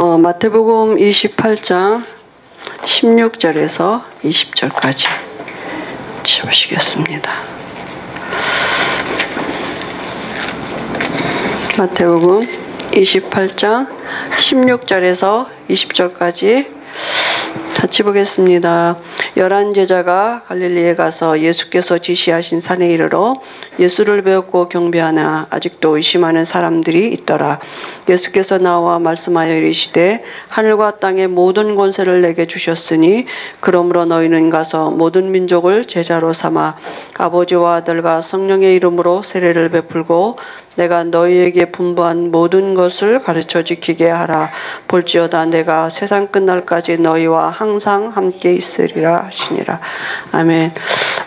마태복음 28장 16절에서 20절까지 보시겠습니다. 마태복음 28장 16절에서 20절까지 같이 보겠습니다. 11제자가 갈릴리에 가서 예수께서 지시하신 산에 이르러 예수를 배웠고 경배하나 아직도 의심하는 사람들이 있더라. 예수께서 나와 말씀하여 이르시되 하늘과 땅의 모든 권세를 내게 주셨으니 그러므로 너희는 가서 모든 민족을 제자로 삼아 아버지와 아들과 성령의 이름으로 세례를 베풀고 내가 너희에게 분부한 모든 것을 가르쳐 지키게 하라. 볼지어다 내가 세상 끝날까지 너희와 항상 함께 있으리라 하시니라. 아멘.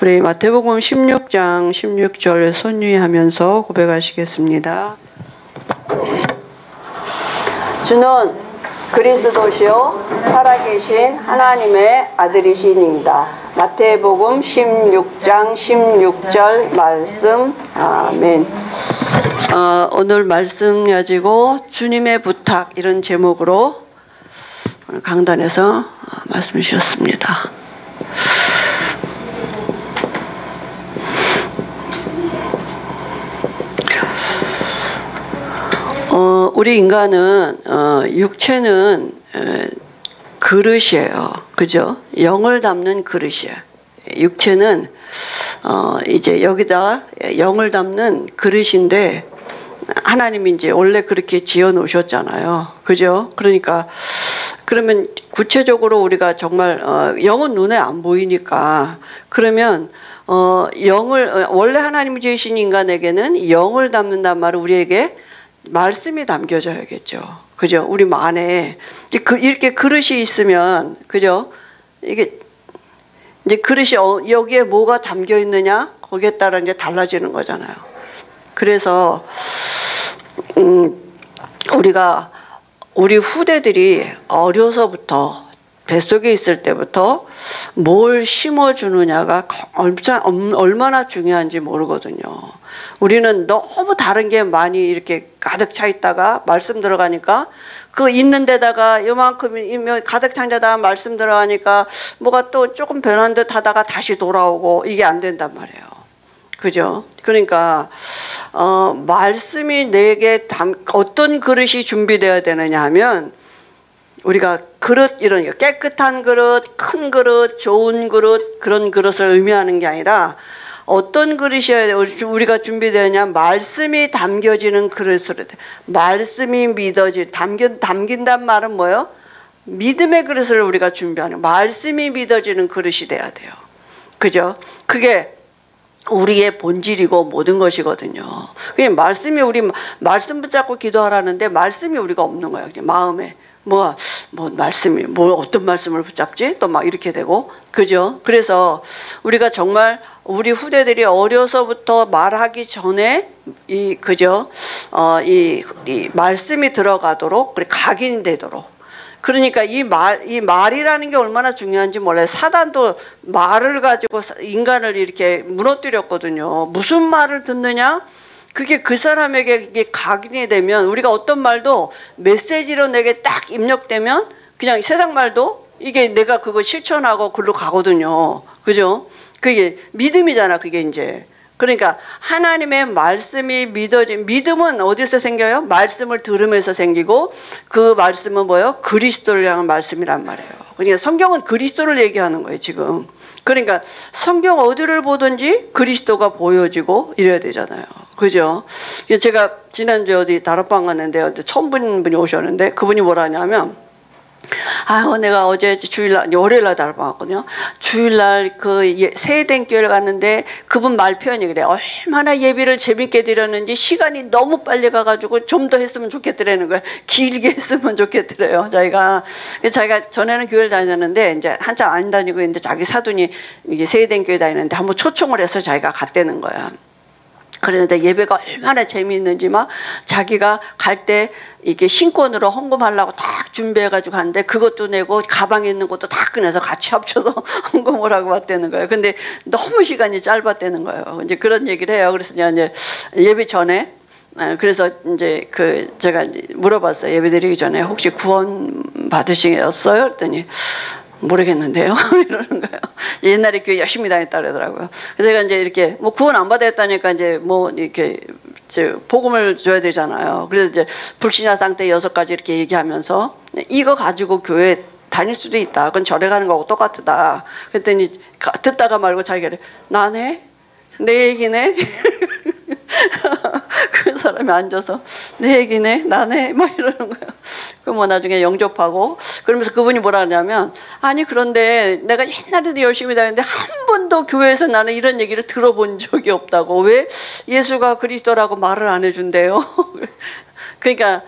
우리 마태복음 16장 16절 손유의하면서 고백하시겠습니다. 주는 그리스도시요 살아계신 하나님의 아들이시니이다. 마태복음 16장 16절 말씀. 아멘. 오늘 말씀 가지고 주님의 부탁 이런 제목으로 오늘 강단에서 말씀을 주셨습니다. 우리 인간은 육체는 그릇이에요. 그죠? 영을 담는 그릇이에요. 육체는 이제 여기다 영을 담는 그릇인데 하나님이 이제 원래 그렇게 지어 놓으셨잖아요. 그죠? 그러니까 그러면 구체적으로 우리가 정말 영은 눈에 안 보이니까 그러면 영을 원래 하나님이 지으신 인간에게는 영을 담는단 말은 우리에게 말씀이 담겨져야겠죠. 그죠? 우리 안에 이렇게 그릇이 있으면 그죠? 이게 이제 그릇이 여기에 뭐가 담겨 있느냐 거기에 따라 이제 달라지는 거잖아요. 그래서 우리가 우리 후대들이 어려서부터 뱃속에 있을 때부터 뭘 심어주느냐가 얼마나 중요한지 모르거든요. 우리는 너무 다른 게 많이 이렇게 가득 차 있다가 말씀 들어가니까 그 있는 데다가 요만큼이면 가득 찬 데다가 말씀 들어가니까 뭐가 또 조금 변한 듯 하다가 다시 돌아오고 이게 안 된단 말이에요. 그죠? 그러니까 말씀이 내게 어떤 그릇이 준비되어야 되느냐 하면 우리가 그릇 이런 거 깨끗한 그릇, 큰 그릇, 좋은 그릇 그런 그릇을 의미하는 게 아니라 어떤 그릇이어야 우리가 준비되느냐 말씀이 담겨지는 그릇으로 말씀이 담긴단 말은 뭐예요? 믿음의 그릇을 우리가 준비하는 말씀이 믿어지는 그릇이 돼야 돼요. 그죠? 그게 우리의 본질이고 모든 것이거든요. 그냥 말씀이 우리 말씀 붙잡고 기도하라는데 말씀이 우리가 없는 거예요. 그냥 마음에 뭐 말씀이 어떤 말씀을 붙잡지 또 막 이렇게 되고 그죠? 그래서 우리가 정말 우리 후대들이 어려서부터 말하기 전에 이 말씀이 들어가도록 그리고 각인이 되도록. 그러니까 이 말이라는 게 얼마나 중요한지 몰라요. 사단도 말을 가지고 인간을 이렇게 무너뜨렸거든요. 무슨 말을 듣느냐? 그게 그 사람에게 이게 각인이 되면 우리가 어떤 말도 메시지로 내게 딱 입력되면 그냥 세상 말도 이게 내가 그거 실천하고 글로 가거든요. 그죠? 그게 믿음이잖아. 그게 이제. 그러니까 하나님의 말씀이 믿음은 어디서 생겨요? 말씀을 들으면서 생기고 그 말씀은 뭐예요? 그리스도를 향한 말씀이란 말이에요. 그러니까 성경은 그리스도를 얘기하는 거예요, 지금. 그러니까 성경 어디를 보든지 그리스도가 보여지고 이래야 되잖아요. 그죠? 제가 지난주에 어디 다락방 갔는데 처음 본 분이 오셨는데 그분이 뭐라 하냐면 내가 어제 주일날, 월요일날 다락방 갔거든요. 주일날 세대인 교회를 갔는데 그분 말 표현이 그래. 얼마나 예비를 재밌게 드렸는지 시간이 너무 빨리 가가지고 좀 더 했으면 좋겠더라는 거예요. 길게 했으면 좋겠더래요. 자기가 전에는 교회를 다녔는데 이제 한참 안 다니고 있는데 자기 사돈이 이제 세대인 교회 다니는데 한번 초청을 해서 자기가 갔다는 거야. 그런데 예배가 얼마나 재미있는지 막 자기가 갈 때 이게 신권으로 헌금하려고 딱 준비해가지고 가는데 그것도 내고 가방에 있는 것도 다 꺼내서 같이 합쳐서 헌금을 하고 왔다는 거예요. 근데 너무 시간이 짧았다는 거예요. 이제 그런 얘기를 해요. 그래서 이제 예배 전에 그래서 이제 제가 이제 물어봤어요. 예배드리기 전에 혹시 구원 받으시겠어요? 그랬더니 모르겠는데요. 이러는 거예요. 옛날에 교회 열심히 다녔다 그러더라고요. 그래서 제가 이제 이렇게 뭐 구원 안 받았다니까 이제 뭐 이렇게 복음을 줘야 되잖아요. 그래서 이제 불신자 상태 6가지 이렇게 얘기하면서 이거 가지고 교회 다닐 수도 있다. 그건 절에 가는 거하고 똑같다. 그랬더니 듣다가 말고 자기가 나네? 내 얘기네? 그 사람이 앉아서 내 얘기네? 나네? 막 이러는 거예요. 그 뭐 나중에 영접하고 그러면서 그분이 뭐라 하냐면 아니 그런데 내가 옛날에도 열심히 다녔는데 한 번도 교회에서 나는 이런 얘기를 들어본 적이 없다고. 왜 예수가 그리스도라고 말을 안 해준대요? 그러니까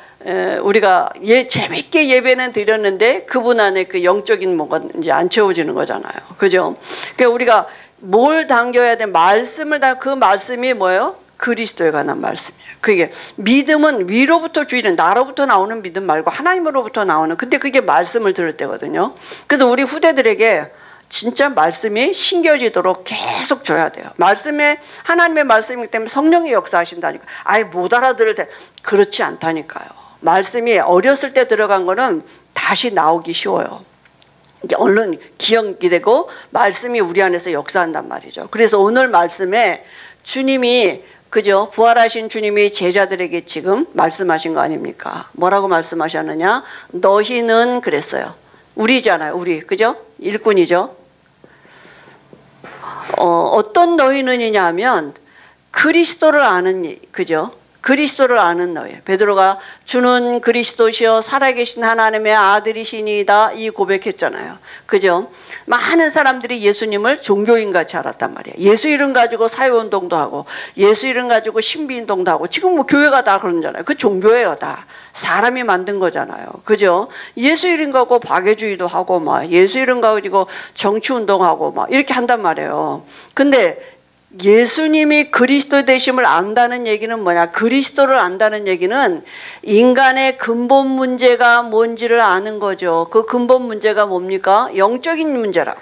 우리가 재밌게 예배는 드렸는데 그분 안에 그 영적인 뭔가 이제 안 채워지는 거잖아요. 그죠? 그러니까 우리가 뭘 당겨야 돼? 말씀을 그 말씀이 뭐예요? 그리스도에 관한 말씀이에요. 그게 믿음은 위로부터 주의는 나로부터 나오는 믿음 말고 하나님으로부터 나오는. 근데 그게 말씀을 들을 때거든요. 그래서 우리 후대들에게 진짜 말씀이 신겨지도록 계속 줘야 돼요. 말씀에 하나님의 말씀이기 때문에 성령이 역사하신다니까. 아예 못 알아들을 때 그렇지 않다니까요. 말씀이 어렸을 때 들어간 거는 다시 나오기 쉬워요. 이게 얼른 기억이 되고 말씀이 우리 안에서 역사한단 말이죠. 그래서 오늘 말씀에 주님이 그죠? 부활하신 주님이 제자들에게 지금 말씀하신 거 아닙니까? 뭐라고 말씀하셨느냐? 너희는 그랬어요. 우리잖아요. 우리. 그죠? 일꾼이죠. 어떤 너희는이냐 하면 그리스도를 아는, 그죠? 그리스도를 아는 너희. 베드로가 주는 그리스도시여 살아계신 하나님의 아들이시니이다 이 고백했잖아요. 그죠? 많은 사람들이 예수님을 종교인같이 알았단 말이에요. 예수 이름 가지고 사회운동도 하고 예수 이름 가지고 신비운동도 하고 지금 뭐 교회가 다 그러잖아요. 그 종교예요. 다 사람이 만든 거잖아요. 그죠? 예수 이름 가지고 박애주의도 하고 막 예수 이름 가지고 정치운동하고 막 이렇게 한단 말이에요. 근데 예수님이 그리스도 되심을 안다는 얘기는 뭐냐? 그리스도를 안다는 얘기는 인간의 근본 문제가 뭔지를 아는 거죠. 그 근본 문제가 뭡니까? 영적인 문제라고.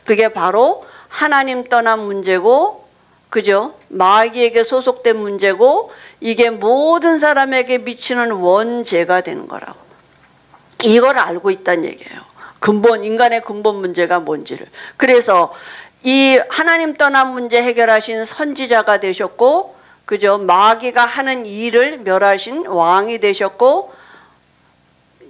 그게 바로 하나님 떠난 문제고, 그죠? 마귀에게 소속된 문제고, 이게 모든 사람에게 미치는 원죄가 되는 거라고. 이걸 알고 있다는 얘기예요. 인간의 근본 문제가 뭔지를. 그래서 이 하나님 떠난 문제 해결하신 선지자가 되셨고, 그죠? 마귀가 하는 일을 멸하신 왕이 되셨고,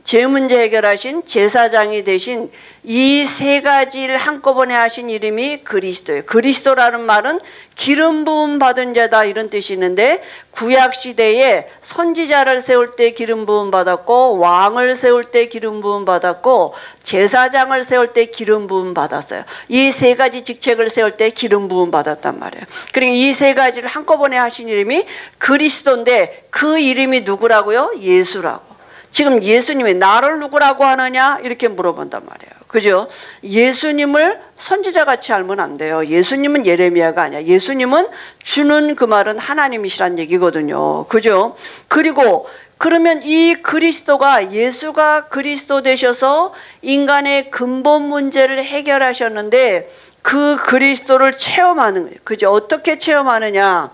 죄 문제 해결하신 제사장이 되신 이 3가지를 한꺼번에 하신 이름이 그리스도예요. 그리스도라는 말은 기름 부음 받은 자다 이런 뜻이 있는데 구약 시대에 선지자를 세울 때 기름 부음 받았고 왕을 세울 때 기름 부음 받았고 제사장을 세울 때 기름 부음 받았어요. 이 3가지 직책을 세울 때 기름 부음 받았단 말이에요. 그리고 이 3가지를 한꺼번에 하신 이름이 그리스도인데 그 이름이 누구라고요? 예수라고. 지금 예수님이 나를 누구라고 하느냐 이렇게 물어본단 말이에요. 그죠? 예수님을 선지자같이 알면 안 돼요. 예수님은 예레미야가 아니야. 예수님은 주는 그 말은 하나님이시란 얘기거든요. 그죠? 그리고 그러면 이 그리스도가 예수가 그리스도 되셔서 인간의 근본 문제를 해결하셨는데 그 그리스도를 체험하는 거예요. 그죠? 어떻게 체험하느냐?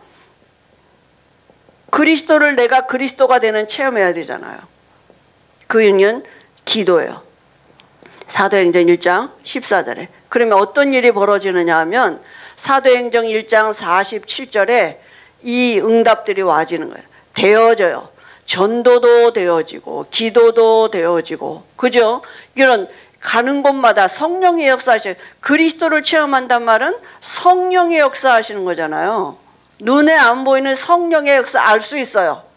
그리스도를 내가 그리스도가 되는 체험해야 되잖아요. 그 이유는 기도예요. 사도행전 1장 14절에. 그러면 어떤 일이 벌어지느냐 하면 사도행전 1장 47절에 이 응답들이 와지는 거예요. 되어져요. 전도도 되어지고 기도도 되어지고 그죠? 이런 가는 곳마다 성령의 역사하시는 그리스도를 체험한단 말은 성령의 역사하시는 거잖아요. 눈에 안 보이는 성령의 역사 알 수 있어요.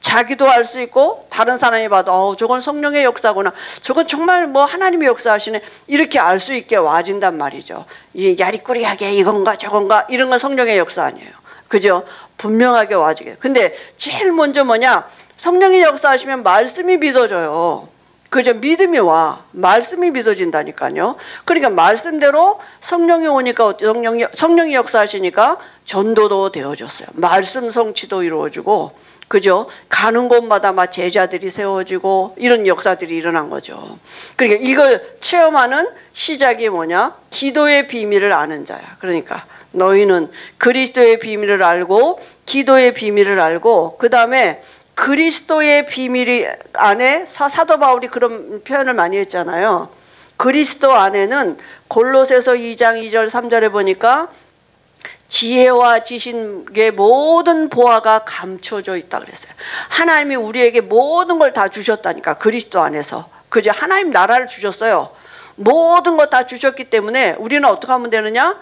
자기도 알 수 있고 다른 사람이 봐도 저건 성령의 역사구나. 저건 정말 뭐 하나님의 역사하시네. 이렇게 알 수 있게 와진단 말이죠. 이 야리꾸리하게 이건가 저건가 이런 건 성령의 역사 아니에요. 그죠? 분명하게 와지게. 근데 제일 먼저 뭐냐? 성령의 역사하시면 말씀이 믿어져요. 그죠? 믿음이 와. 말씀이 믿어진다니까요. 그러니까 말씀대로 성령이 오니까 성령이 역사하시니까 전도도 되어졌어요. 말씀 성취도 이루어지고 그죠? 가는 곳마다 막 제자들이 세워지고 이런 역사들이 일어난 거죠. 그러니까 이걸 체험하는 시작이 뭐냐? 기도의 비밀을 아는 자야. 그러니까 너희는 그리스도의 비밀을 알고 기도의 비밀을 알고 그 다음에 그리스도의 비밀 안에 사도 바울이 그런 표현을 많이 했잖아요. 그리스도 안에는 골로새서 2장 2절 3절에 보니까 지혜와 지식의 모든 보화가 감춰져 있다 그랬어요. 하나님이 우리에게 모든 걸 다 주셨다니까. 그리스도 안에서. 그죠? 하나님 나라를 주셨어요. 모든 거 다 주셨기 때문에 우리는 어떻게 하면 되느냐?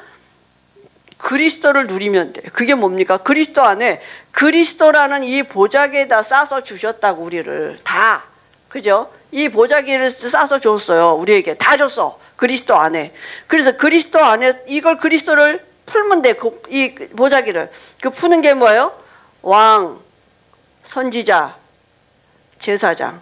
그리스도를 누리면 돼. 그게 뭡니까? 그리스도 안에 그리스도라는 이 보자기에다 싸서 주셨다고 우리를 다. 그죠? 이 보자기를 싸서 줬어요. 우리에게 다 줬어. 그리스도 안에. 그래서 그리스도 안에 이걸 그리스도를 풀면 돼. 이 보자기를. 그 푸는 게 뭐예요? 왕, 선지자, 제사장.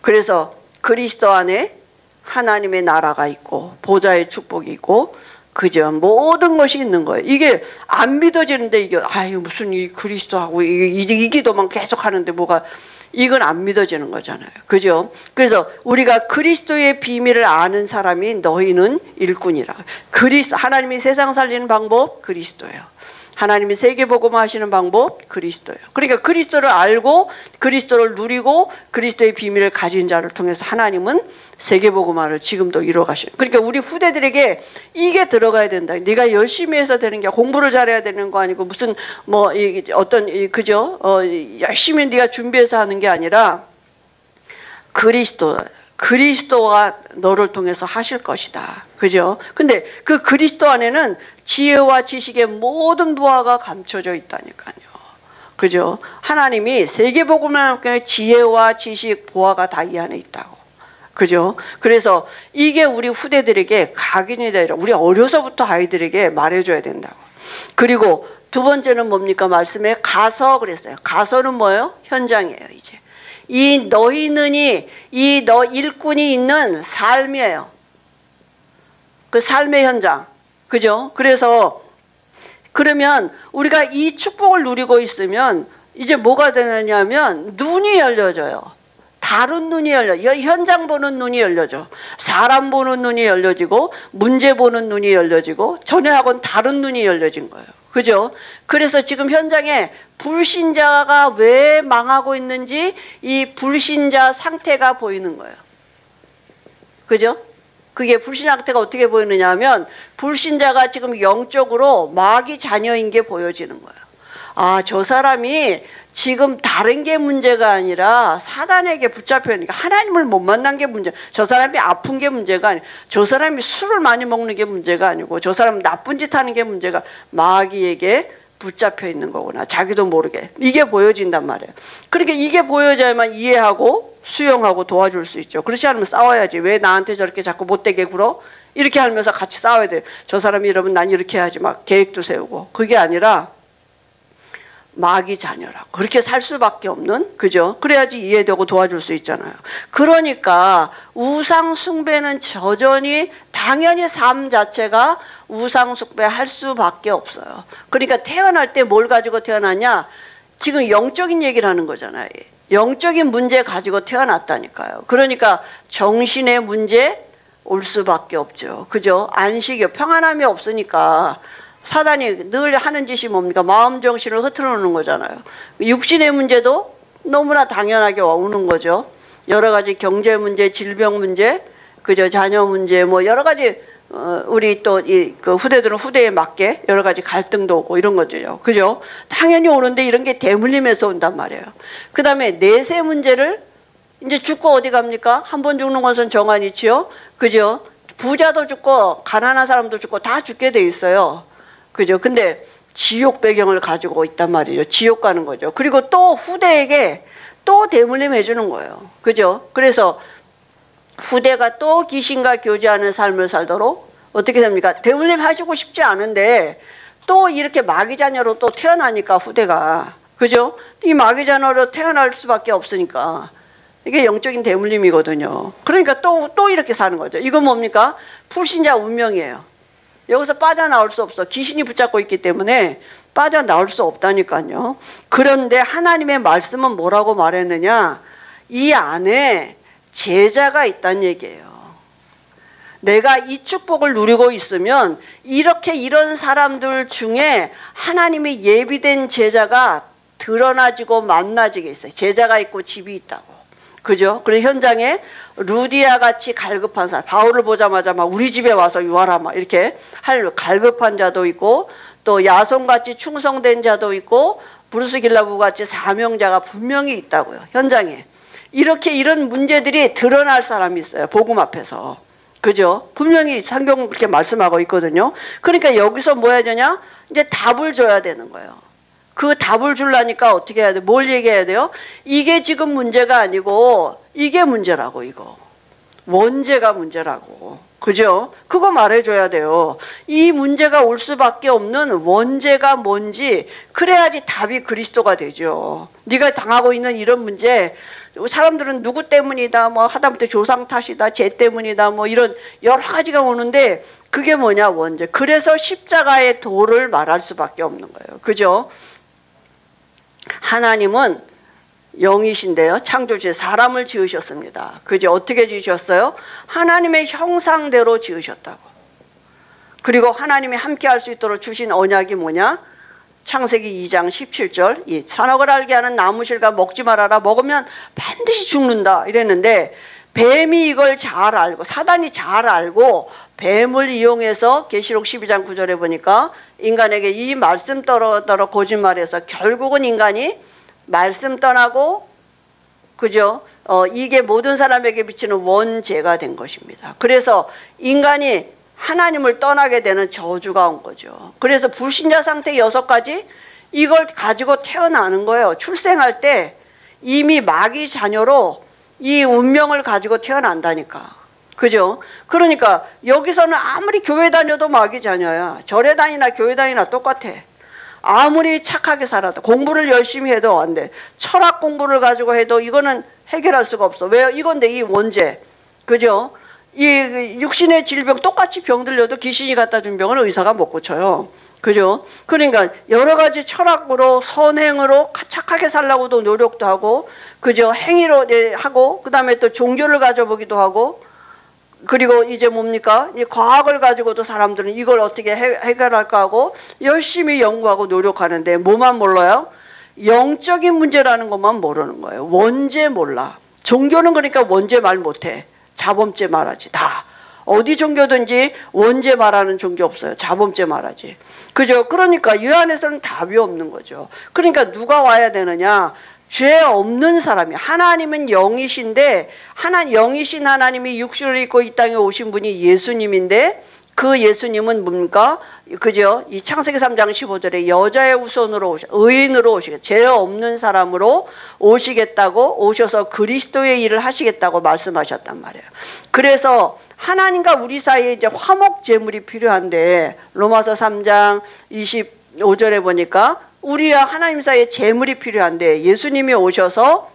그래서 그리스도 안에 하나님의 나라가 있고 보좌의 축복이 있고 그죠? 모든 것이 있는 거예요. 이게 안 믿어지는데 이게 아유 무슨 이 그리스도하고 이 기도만 계속 하는데 뭐가 이건 안 믿어지는 거잖아요. 그죠? 그래서 우리가 그리스도의 비밀을 아는 사람이 너희는 일꾼이라. 하나님이 세상 살리는 방법 그리스도예요. 하나님이 세계복음 하시는 방법 그리스도예요. 그러니까 그리스도를 알고 그리스도를 누리고 그리스도의 비밀을 가진 자를 통해서 하나님은 세계복음화를 지금도 이루어가시는. 그러니까 우리 후대들에게 이게 들어가야 된다. 네가 열심히 해서 되는 게 공부를 잘해야 되는 거 아니고 무슨 뭐 어떤 그죠? 열심히 네가 준비해서 하는 게 아니라 그리스도가 너를 통해서 하실 것이다. 그죠? 근데 그 그리스도 안에는 지혜와 지식의 모든 부하가 감춰져 있다니까요. 그죠? 하나님이 세계복음을 지혜와 지식, 보화가 다 이 안에 있다고. 그죠? 그래서 이게 우리 후대들에게 각인이 되라. 우리 어려서부터 아이들에게 말해줘야 된다고. 그리고 두 번째는 뭡니까? 말씀에 가서 그랬어요. 가서는 뭐예요? 현장이에요, 이제. 이 너희는이 이 너 일꾼이 있는 삶이에요. 그 삶의 현장. 그죠? 그래서 그러면 우리가 이 축복을 누리고 있으면 이제 뭐가 되느냐면 눈이 열려져요. 다른 눈이 현장 보는 눈이 열려져. 사람 보는 눈이 열려지고 문제 보는 눈이 열려지고 전에하고는 다른 눈이 열려진 거예요. 그죠? 그래서 지금 현장에 불신자가 왜 망하고 있는지 이 불신자 상태가 보이는 거예요. 그죠? 그게 불신자 상태가 어떻게 보이느냐 하면 불신자가 지금 영적으로 마귀 자녀인 게 보여지는 거예요. 아, 저 사람이 지금 다른 게 문제가 아니라 사단에게 붙잡혀 있는 게 하나님을 못 만난 게 문제. 저 사람이 아픈 게 문제가 아니고 저 사람이 술을 많이 먹는 게 문제가 아니고 저 사람 나쁜 짓 하는 게 문제가 마귀에게 붙잡혀 있는 거구나. 자기도 모르게. 이게 보여진단 말이에요. 그러니까 이게 보여져야만 이해하고 수용하고 도와줄 수 있죠. 그렇지 않으면 싸워야지. 왜 나한테 저렇게 자꾸 못되게 굴어? 이렇게 하면서 같이 싸워야 돼요. 저 사람이 이러면 난 이렇게 해야지. 막 계획도 세우고. 그게 아니라 마귀 자녀라고. 그렇게 살 수밖에 없는, 그죠? 그래야지 이해되고 도와줄 수 있잖아요. 그러니까 우상 숭배는 여전히 당연히 삶 자체가 우상 숭배할 수밖에 없어요. 그러니까 태어날 때 뭘 가지고 태어나냐? 지금 영적인 얘기를 하는 거잖아요. 영적인 문제 가지고 태어났다니까요. 그러니까 정신의 문제 올 수밖에 없죠. 그죠? 안식이, 평안함이 없으니까 사단이 늘 하는 짓이 뭡니까? 마음 정신을 흐트러 놓는 거잖아요. 육신의 문제도 너무나 당연하게 오는 거죠. 여러 가지 경제 문제, 질병 문제, 그죠? 자녀 문제, 뭐 여러 가지 우리 또 그 후대들은 후대에 맞게 여러 가지 갈등도 오고 이런 거죠. 그죠? 당연히 오는데 이런 게 대물림에서 온단 말이에요. 그 다음에 내세 문제를 이제 죽고 어디 갑니까? 한 번 죽는 것은 정한이지요. 그죠? 부자도 죽고 가난한 사람도 죽고 다 죽게 돼 있어요. 그죠? 근데 지옥 배경을 가지고 있단 말이죠. 지옥 가는 거죠. 그리고 또 후대에게 또 대물림 해주는 거예요. 그죠? 그래서 후대가 또 귀신과 교제하는 삶을 살도록 어떻게 됩니까? 대물림 하시고 싶지 않은데 또 이렇게 마귀 자녀로 또 태어나니까 후대가. 그죠? 이 마귀 자녀로 태어날 수밖에 없으니까. 이게 영적인 대물림이거든요. 그러니까 또 이렇게 사는 거죠. 이건 뭡니까? 불신자 운명이에요. 여기서 빠져나올 수 없어. 귀신이 붙잡고 있기 때문에 빠져나올 수 없다니까요. 그런데 하나님의 말씀은 뭐라고 말했느냐? 이 안에 제자가 있다는 얘기예요. 내가 이 축복을 누리고 있으면 이렇게 이런 사람들 중에 하나님이 예비된 제자가 드러나지고 만나지게 있어요. 제자가 있고 집이 있다고. 그죠? 그리고 현장에 루디아 같이 갈급한 사람, 바울을 보자마자 막 우리 집에 와서 유하라 막 이렇게 할 갈급한 자도 있고, 또 야손같이 충성된 자도 있고, 브루스길라부 같이 사명자가 분명히 있다고요. 현장에. 이렇게 이런 문제들이 드러날 사람이 있어요. 복음 앞에서. 그죠? 분명히 성경 그렇게 말씀하고 있거든요. 그러니까 여기서 뭐 해야 되냐? 이제 답을 줘야 되는 거예요. 그 답을 주려니까 어떻게 해야 돼? 뭘 얘기해야 돼요? 이게 지금 문제가 아니고 이게 문제라고, 이거. 원죄가 문제라고. 그죠? 그거 말해줘야 돼요. 이 문제가 올 수밖에 없는 원죄가 뭔지, 그래야지 답이 그리스도가 되죠. 네가 당하고 있는 이런 문제, 사람들은 누구 때문이다, 뭐 하다못해 조상 탓이다, 죄 때문이다, 뭐 이런 여러 가지가 오는데, 그게 뭐냐? 원죄. 그래서 십자가의 도를 말할 수밖에 없는 거예요. 그죠? 하나님은 영이신데요, 창조주에 사람을 지으셨습니다. 그죠? 어떻게 지으셨어요? 하나님의 형상대로 지으셨다고. 그리고 하나님이 함께 할 수 있도록 주신 언약이 뭐냐? 창세기 2장 17절, 이 선악을 알게 하는 나무실과 먹지 말아라, 먹으면 반드시 죽는다 이랬는데, 뱀이 이걸 잘 알고, 사단이 잘 알고 뱀을 이용해서 계시록 12장 9절에 보니까 인간에게 이 말씀 떨어 거짓말해서 결국은 인간이 말씀 떠나고, 그죠? 이게 모든 사람에게 비치는 원죄가 된 것입니다. 그래서 인간이 하나님을 떠나게 되는 저주가 온 거죠. 그래서 불신자 상태 6가지, 이걸 가지고 태어나는 거예요. 출생할 때 이미 마귀 자녀로 이 운명을 가지고 태어난다니까. 그죠? 그러니까 여기서는 아무리 교회 다녀도 마귀 자녀야. 절에 다니나 교회 다니나 똑같아. 아무리 착하게 살아도, 공부를 열심히 해도 안 돼. 철학 공부를 가지고 해도 이거는 해결할 수가 없어. 왜요? 이건데, 이 원죄. 그죠? 이 육신의 질병, 똑같이 병 들려도 귀신이 갖다 준 병을 의사가 못 고쳐요. 그죠? 그러니까 여러 가지 철학으로, 선행으로 착하게 살려고도 노력도 하고, 그죠? 행위로 하고, 그 다음에 또 종교를 가져보기도 하고, 그리고 이제 뭡니까? 이 과학을 가지고도 사람들은 이걸 어떻게 해결할까 하고 열심히 연구하고 노력하는데, 뭐만 몰라요? 영적인 문제라는 것만 모르는 거예요. 원죄 몰라. 종교는 그러니까 원죄 말 못해. 자범죄 말하지. 다. 어디 종교든지 원죄 말하는 종교 없어요. 자범죄 말하지. 그죠? 그러니까 이 안에서는 답이 없는 거죠. 그러니까 누가 와야 되느냐? 죄 없는 사람이. 하나님은 영이신데, 영이신 하나님이 육신을 입고 이 땅에 오신 분이 예수님인데, 그 예수님은 뭡니까? 그죠? 이 창세기 3장 15절에 여자의 후손으로 의인으로 오시겠다. 죄 없는 사람으로 오시겠다고, 오셔서 그리스도의 일을 하시겠다고 말씀하셨단 말이에요. 그래서 하나님과 우리 사이에 이제 화목 제물이 필요한데, 로마서 3장 25절에 보니까 우리와 하나님 사이에 제물이 필요한데, 예수님이 오셔서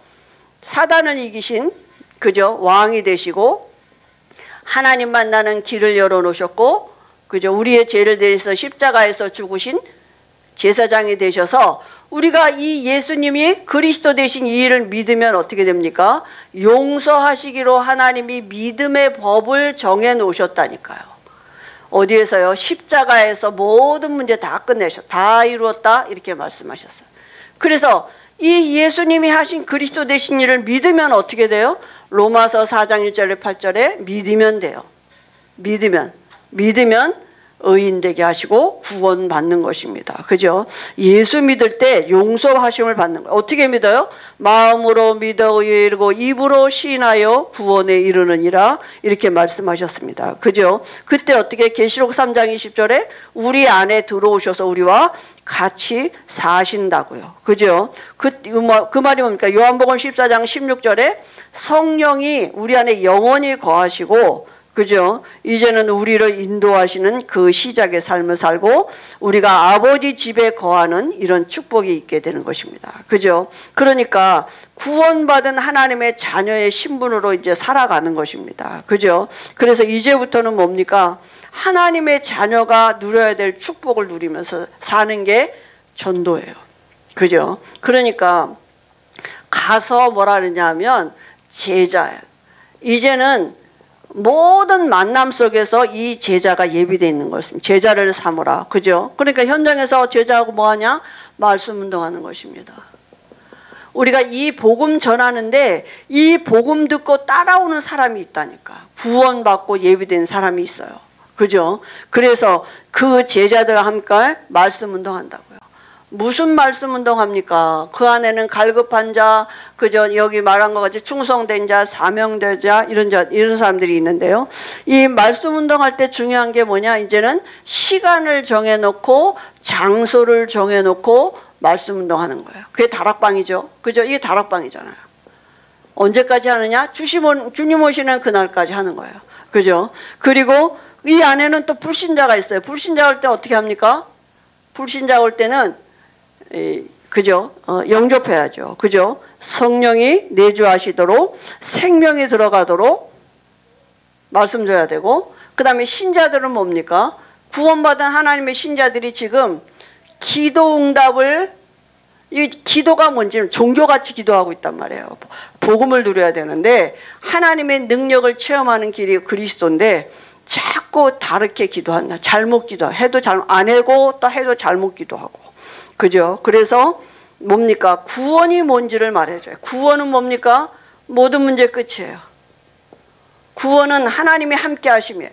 사단을 이기신, 그죠? 왕이 되시고 하나님 만나는 길을 열어놓으셨고, 그죠? 우리의 죄를 대해서 십자가에서 죽으신 제사장이 되셔서, 우리가 이 예수님이 그리스도 되신 이 일을 믿으면 어떻게 됩니까? 용서하시기로 하나님이 믿음의 법을 정해 놓으셨다니까요. 어디에서요? 십자가에서 모든 문제 다 끝내셨다. 다 이루었다. 이렇게 말씀하셨어요. 그래서 이 예수님이 하신 그리스도 되신 일을 믿으면 어떻게 돼요? 로마서 4장 1절에 8절에 믿으면 돼요. 믿으면 의인 되게 하시고 구원받는 것입니다. 그죠? 예수 믿을 때 용서하심을 받는 거예요. 어떻게 믿어요? 마음으로 믿어 이르고 입으로 시인하여 구원에 이르느니라, 이렇게 말씀하셨습니다. 그죠? 그때 어떻게? 계시록 3장 20절에 우리 안에 들어오셔서 우리와 같이 사신다고요. 그죠? 그 말이 뭡니까? 요한복음 14장 16절에 성령이 우리 안에 영원히 거하시고, 그죠? 이제는 우리를 인도하시는 그 시작의 삶을 살고 우리가 아버지 집에 거하는 이런 축복이 있게 되는 것입니다. 그죠? 그러니까 구원받은 하나님의 자녀의 신분으로 이제 살아가는 것입니다. 그죠? 그래서 이제부터는 뭡니까? 하나님의 자녀가 누려야 될 축복을 누리면서 사는 게 전도예요. 그죠? 그러니까 가서 뭐라 그러냐 하면 제자예요. 이제는 모든 만남 속에서 이 제자가 예비되어 있는 것입니다. 제자를 삼으라. 그죠? 그러니까 현장에서 제자하고 뭐하냐? 말씀 운동하는 것입니다. 우리가 이 복음 전하는데 이 복음 듣고 따라오는 사람이 있다니까. 구원받고 예비된 사람이 있어요. 그죠? 그래서 그 제자들과 함께 말씀 운동한다고요. 무슨 말씀 운동합니까? 그 안에는 갈급한 자, 그저 여기 말한 것 같이 충성된 자, 사명된 자, 이런 사람들이 있는데요. 이 말씀 운동할 때 중요한 게 뭐냐? 이제는 시간을 정해놓고 장소를 정해놓고 말씀 운동하는 거예요. 그게 다락방이죠. 그죠? 이게 다락방이잖아요. 언제까지 하느냐? 주님 오시는 그날까지 하는 거예요. 그죠? 그리고 이 안에는 또 불신자가 있어요. 불신자 올 때 어떻게 합니까? 불신자 올 때는 그죠? 영접해야죠. 그죠? 성령이 내주하시도록 생명이 들어가도록 말씀 줘야 되고, 그 다음에 신자들은 뭡니까? 구원받은 하나님의 신자들이 지금 기도 응답을, 이 기도가 뭔지는 종교같이 기도하고 있단 말이에요. 복음을 누려야 되는데 하나님의 능력을 체험하는 길이 그리스도인데 자꾸 다르게 기도한다. 잘못 기도 해도 안 하고 또 해도 잘못 기도하고. 그죠? 그래서 뭡니까? 구원이 뭔지를 말해줘요. 구원은 뭡니까? 모든 문제 끝이에요. 구원은 하나님이 함께 하심이에요.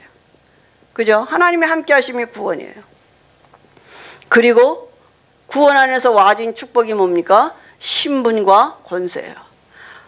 그죠? 하나님이 함께 하심이 구원이에요. 그리고 구원 안에서 와진 축복이 뭡니까? 신분과 권세예요.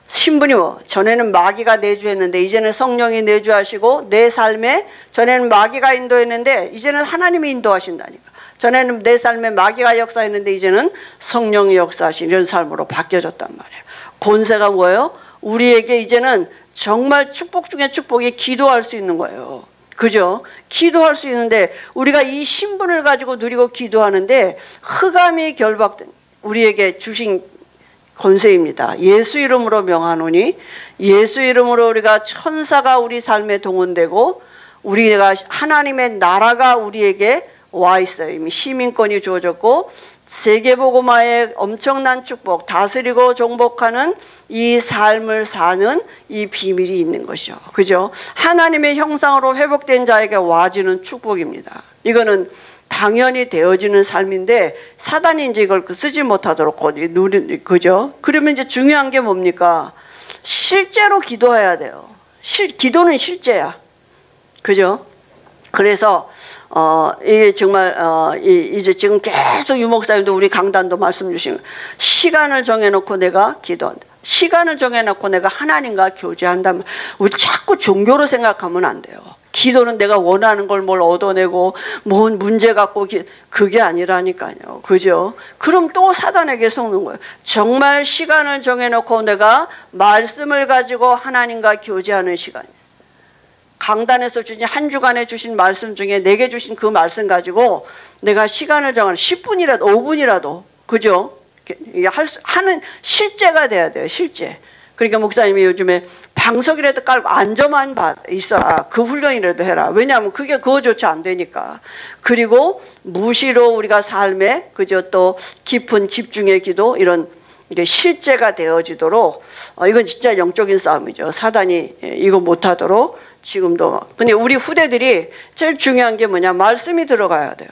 신분이 뭐? 전에는 마귀가 내주했는데 이제는 성령이 내주하시고, 내 삶에 전에는 마귀가 인도했는데 이제는 하나님이 인도하신다니까. 전에는 내 삶에 마귀가 역사했는데 이제는 성령이 역사하신 이런 삶으로 바뀌어졌단 말이에요. 권세가 뭐예요? 우리에게 이제는 정말 축복 중에 축복이 기도할 수 있는 거예요. 그죠? 기도할 수 있는데 우리가 이 신분을 가지고 누리고 기도하는데 흑암이 결박된 우리에게 주신 권세입니다. 예수 이름으로 명하노니, 예수 이름으로 우리가 천사가 우리 삶에 동원되고 우리가 하나님의 나라가 우리에게 와 있어요. 이미 시민권이 주어졌고 세계복음화의 엄청난 축복, 다스리고 정복하는 이 삶을 사는 이 비밀이 있는 것이죠. 그죠? 하나님의 형상으로 회복된 자에게 와지는 축복입니다. 이거는 당연히 되어지는 삶인데 사단이 이제 이걸 쓰지 못하도록 그죠? 그러면 이제 중요한 게 뭡니까? 실제로 기도해야 돼요. 기도는 실제야. 그죠? 그래서 이게 정말 이제 지금 계속 유목사님도 우리 강단도 말씀 주시면 시간을 정해놓고 내가 기도한다. 시간을 정해놓고 내가 하나님과 교제한다면 우리 자꾸 종교로 생각하면 안 돼요. 기도는 내가 원하는 걸 뭘 얻어내고 뭔 문제 갖고 그게 아니라니까요. 그죠? 그럼 또 사단에게 속는 거예요. 정말 시간을 정해놓고 내가 말씀을 가지고 하나님과 교제하는 시간이에요. 강단에서 주신 한 주간에 주신 말씀 중에 내게 주신 그 말씀 가지고 내가 시간을 정하는 10분이라도 5분이라도 그죠? 하는 실제가 돼야 돼요. 실제. 그러니까 목사님이 요즘에 방석이라도 깔고 앉아만 있어라. 그 훈련이라도 해라. 왜냐하면 그거조차 안 되니까. 그리고 무시로 우리가 삶에 그죠? 또 깊은 집중의 기도 이런 이게 실제가 되어지도록 이건 진짜 영적인 싸움이죠. 사단이 이거 못하도록 지금도. 근데 우리 후대들이 제일 중요한 게 뭐냐? 말씀이 들어가야 돼요.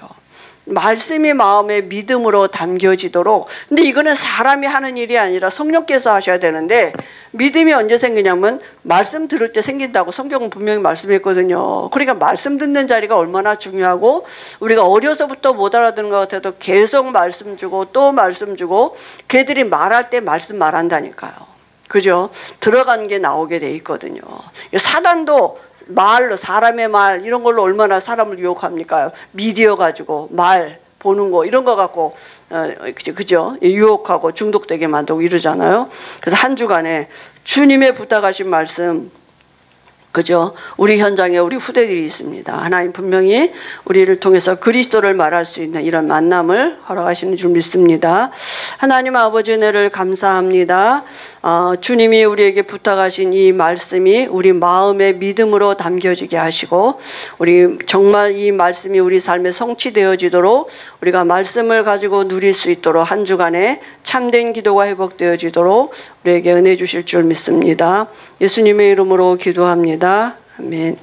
말씀이 마음에 믿음으로 담겨지도록. 근데 이거는 사람이 하는 일이 아니라 성령께서 하셔야 되는데 믿음이 언제 생기냐면 말씀 들을 때 생긴다고 성경은 분명히 말씀했거든요. 그러니까 말씀 듣는 자리가 얼마나 중요하고 우리가 어려서부터 못 알아듣는 것 같아도 계속 말씀 주고 또 말씀 주고 걔들이 말할 때 말씀 말한다니까요. 그죠? 들어간 게 나오게 돼 있거든요. 사단도 말로 사람의 말 이런 걸로 얼마나 사람을 유혹합니까? 미디어 가지고 말 보는 거 이런 거 갖고 그죠? 유혹하고 중독되게 만들고 이러잖아요. 그래서 한 주간에 주님의 부탁하신 말씀 그죠? 우리 현장에 우리 후대들이 있습니다. 하나님 분명히 우리를 통해서 그리스도를 말할 수 있는 이런 만남을 허락하시는 줄 믿습니다. 하나님 아버지 은혜를 감사합니다. 주님이 우리에게 부탁하신 이 말씀이 우리 마음의 믿음으로 담겨지게 하시고 우리 정말 이 말씀이 우리 삶에 성취되어지도록 우리가 말씀을 가지고 누릴 수 있도록 한 주간에 참된 기도가 회복되어지도록 우리에게 은혜 주실 줄 믿습니다. 예수님의 이름으로 기도합니다. 아멘.